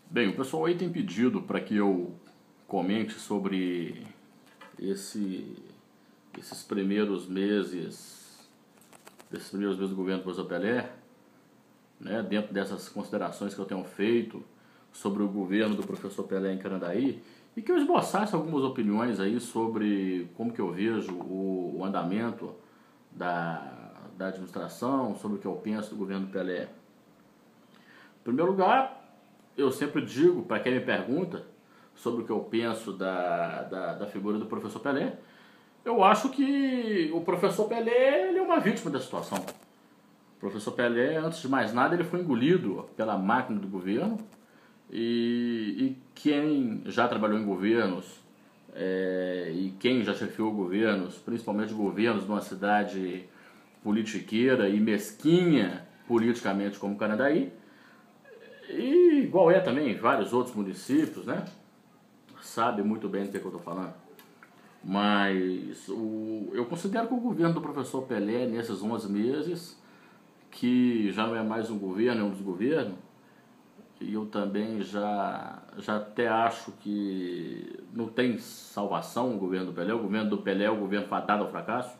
Bem, o pessoal aí tem pedido para que eu comente sobre esses primeiros meses, do governo do professor Pelé, né, dentro dessas considerações que eu tenho feito sobre o governo do professor Pelé em Carandaí, e que eu esboçasse algumas opiniões aí sobre como que eu vejo o andamento da administração, sobre o que eu penso do governo Pelé. Em primeiro lugar, eu sempre digo, para quem me pergunta sobre o que eu penso da figura do professor Pelé, eu acho que o professor Pelé ele é uma vítima da situação. O professor Pelé, antes de mais nada, ele foi engolido pela máquina do governo e quem já trabalhou em governos e quem já chefiou governos, principalmente governos de uma cidade politiqueira e mesquinha politicamente como Carandaí, e igual é também vários outros municípios, né? Sabe muito bem do que eu estou falando. Mas eu considero que o governo do professor Pelé, nesses 11 meses, que já não é mais um governo, é um desgoverno, e eu também já até acho que não tem salvação o governo do Pelé. O governo do Pelé é o governo fadado ao fracasso.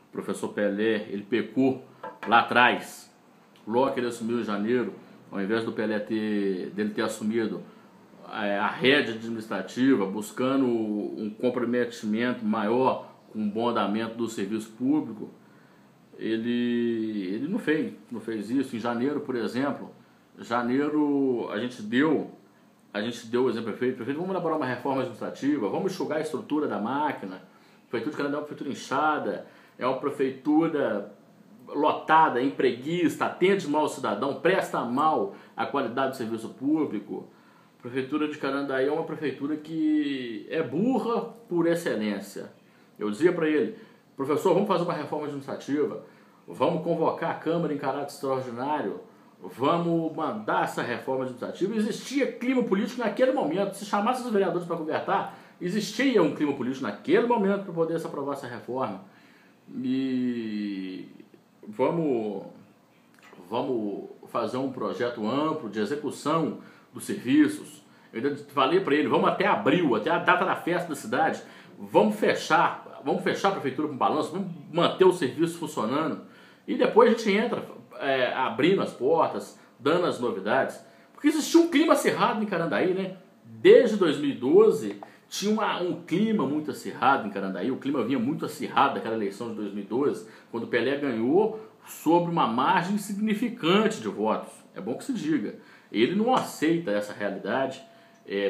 O professor Pelé, ele pecou lá atrás, logo que ele assumiu em janeiro, ao invés do Pelé dele ter assumido a rédea administrativa, buscando um comprometimento maior com o bom andamento do serviço público, ele não fez isso. Em janeiro, por exemplo, a gente deu o exemplo prefeito, vamos elaborar uma reforma administrativa, vamos enxugar a estrutura da máquina. A prefeitura de Canadá é uma prefeitura inchada, é uma prefeitura lotada, empreguista, atende mal ao cidadão, presta mal a qualidade do serviço público. A prefeitura de Carandaí é uma prefeitura que é burra por excelência. Eu dizia para ele, professor, vamos fazer uma reforma administrativa, vamos convocar a Câmara em caráter extraordinário, vamos mandar essa reforma administrativa. Existia clima político naquele momento. Se chamasse os vereadores para conversar, existia um clima político naquele momento para poder se aprovar essa reforma. E vamos fazer um projeto amplo de execução dos serviços. Eu ainda falei para ele, vamos até abril, até a data da festa da cidade, vamos fechar a prefeitura com balanço, vamos manter o serviço funcionando e depois a gente entra abrindo as portas, dando as novidades, porque existia um clima acirrado em Carandaí, né? Desde 2012 tinha um clima muito acirrado em Carandaí, o clima vinha muito acirrado daquela eleição de 2012, quando o Pelé ganhou sobre uma margem significante de votos. É bom que se diga. Ele não aceita essa realidade,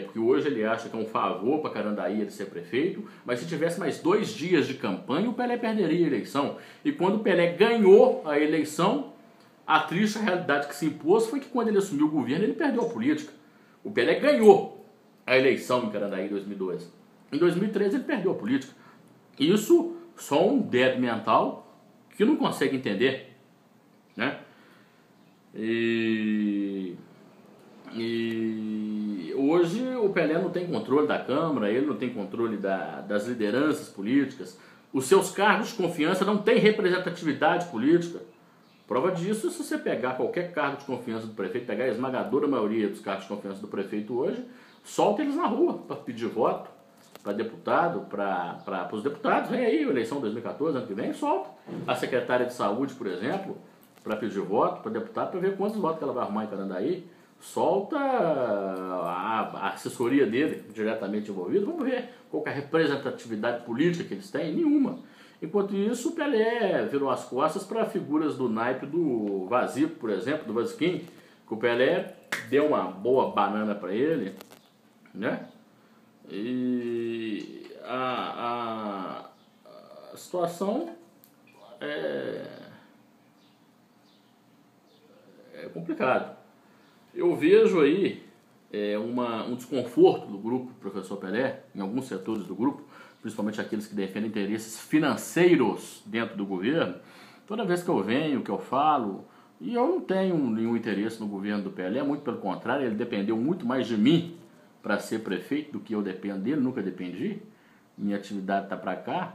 porque hoje ele acha que é um favor para Carandaí ele ser prefeito, mas se tivesse mais 2 dias de campanha, o Pelé perderia a eleição. E quando o Pelé ganhou a eleição, a triste realidade que se impôs foi que quando ele assumiu o governo, ele perdeu a política. O Pelé ganhou a eleição em Carandaí em 2012. Em 2013 ele perdeu a política. Isso só um débil mental que não consegue entender, né? E hoje o Pelé não tem controle da Câmara, ele não tem controle das lideranças políticas, os seus cargos de confiança não têm representatividade política. Prova disso é se você pegar qualquer cargo de confiança do prefeito, pegar a esmagadora maioria dos cargos de confiança do prefeito hoje, solta eles na rua para pedir voto, para deputado, para os deputados. Vem aí, eleição 2014, ano que vem, solta. A secretária de saúde, por exemplo, para pedir voto, para deputado, para ver quantos votos que ela vai arrumar em Carandaí. Solta a assessoria dele, diretamente envolvida. Vamos ver qual que é a representatividade política que eles têm. Nenhuma. Enquanto isso, o Pelé virou as costas para figuras do naipe do Vazico, por exemplo, do Vaziquim, que o Pelé deu uma boa banana para ele, né? E a situação é complicada. Eu vejo aí um desconforto do grupo Professor Pelé, em alguns setores do grupo, principalmente aqueles que defendem interesses financeiros dentro do governo. Toda vez que eu venho, que eu falo, e eu não tenho nenhum interesse no governo do Pelé, muito pelo contrário, ele dependeu muito mais de mim para ser prefeito do que eu dependo dele, nunca dependi, minha atividade está para cá,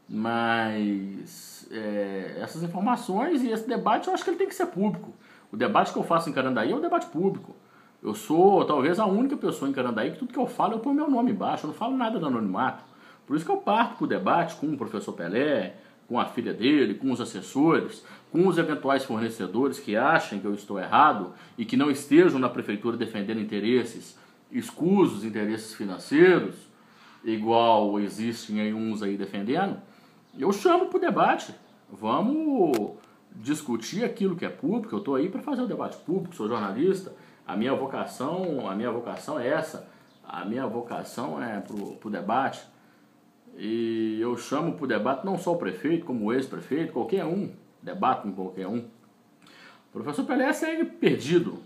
mas essas informações e esse debate eu acho que ele tem que ser público. O debate que eu faço em Carandaí é um debate público. Eu sou talvez a única pessoa em Carandaí que tudo que eu falo eu ponho meu nome embaixo, eu não falo nada do anonimato. Por isso que eu parto para o debate com o professor Pelé, com a filha dele, com os assessores, com os eventuais fornecedores que achem que eu estou errado e que não estejam na prefeitura defendendo interesses escusos, interesses financeiros, igual existem aí uns aí defendendo. Eu chamo para o debate. Vamos discutir aquilo que é público. Eu estou aí para fazer o debate público, sou jornalista. A minha vocação é essa. A minha vocação é para o debate. E eu chamo para o debate não só o prefeito, como o ex-prefeito, qualquer um. Debato com qualquer um. O professor Pelé segue perdido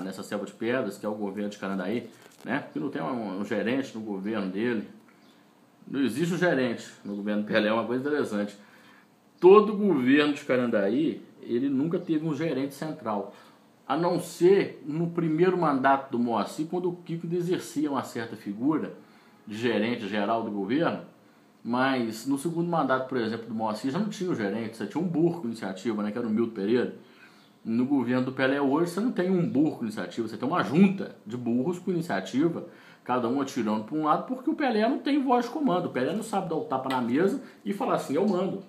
nessa selva de pedras, que é o governo de Carandaí, né? Porque não tem um gerente no governo dele. Não existe um gerente no governo Pelé, é uma coisa interessante. Todo governo de Carandaí, ele nunca teve um gerente central. A não ser no primeiro mandato do Moacir, quando o Kiko exercia uma certa figura de gerente geral do governo. Mas no segundo mandato, por exemplo, do Moacir, já não tinha o gerente, você tinha um burro com iniciativa, né, que era o Milton Pereira. No governo do Pelé hoje, você não tem um burro com iniciativa, você tem uma junta de burros com iniciativa, cada um atirando para um lado, porque o Pelé não tem voz de comando. O Pelé não sabe dar o tapa na mesa e falar assim, eu mando.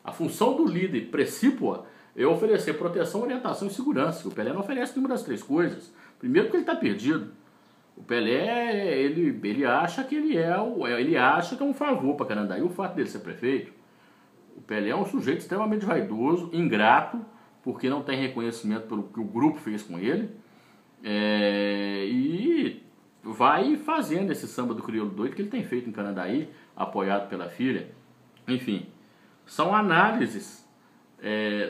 A função do líder precípua é oferecer proteção, orientação e segurança. O Pelé não oferece nenhuma das três coisas. Primeiro porque ele está perdido. O Pelé, ele acha que ele acha que é um favor para Carandaí o fato dele ser prefeito. O Pelé é um sujeito extremamente vaidoso, ingrato, porque não tem reconhecimento pelo que o grupo fez com ele. E vai fazendo esse samba do crioulo doido que ele tem feito em Carandaí, apoiado pela filha. Enfim, são análises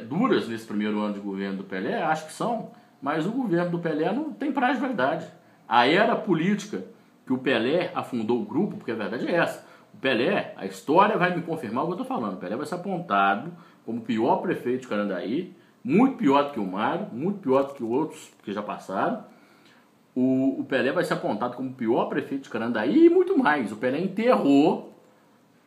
duras nesse primeiro ano de governo do Pelé, acho que são, mas o governo do Pelé não tem prazo de validade. A era política que o Pelé afundou o grupo, porque a verdade é essa. O Pelé, a história vai me confirmar o que eu estou falando. O Pelé vai ser apontado como o pior prefeito de Carandaí, muito pior do que o Mário, muito pior do que outros que já passaram. O Pelé vai ser apontado como o pior prefeito de Carandaí e muito mais. O Pelé enterrou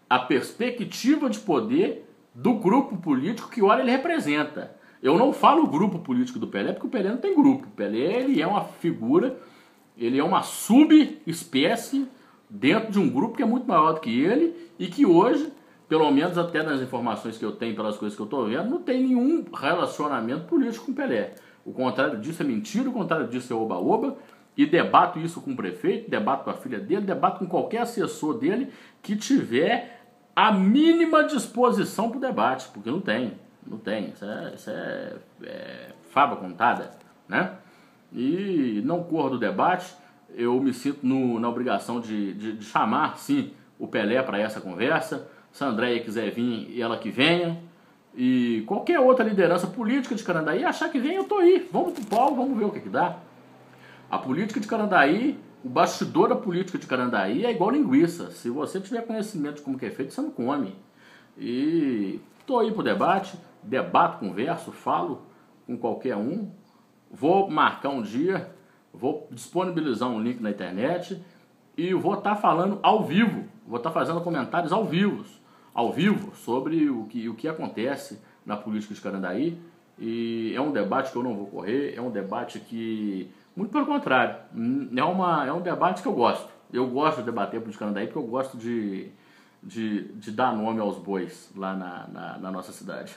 a perspectiva de poder do grupo político que ora ele representa. Eu não falo o grupo político do Pelé, porque o Pelé não tem grupo. O Pelé ele é uma figura, ele é uma subespécie dentro de um grupo que é muito maior do que ele e que hoje, pelo menos até nas informações que eu tenho, pelas coisas que eu estou vendo, não tem nenhum relacionamento político com o Pelé. O contrário disso é mentira, o contrário disso é oba-oba, e debato isso com o prefeito, debato com a filha dele, debato com qualquer assessor dele que tiver a mínima disposição para o debate, porque não tem. Isso é fábula contada, né? E não corro do debate, eu me sinto na obrigação de chamar, sim, o Pelé para essa conversa. Se a Andréia quiser vir, ela que venha. E qualquer outra liderança política de Carandaí achar que vem, eu tô aí. Vamos pro pau, vamos ver o que dá. A política de Carandaí, o bastidor da política de Carandaí é igual linguiça. Se você tiver conhecimento de como que é feito, você não come. E tô aí pro debate, debato, converso, falo com qualquer um. Vou marcar um dia, vou disponibilizar um link na internet e vou estar falando ao vivo, vou estar fazendo comentários ao vivo sobre o que acontece na política de Carandaí. E é um debate que eu não vou correr, é um debate que, muito pelo contrário, é um debate que eu gosto. Eu gosto de debater política de Carandaí porque eu gosto de dar nome aos bois lá na nossa cidade.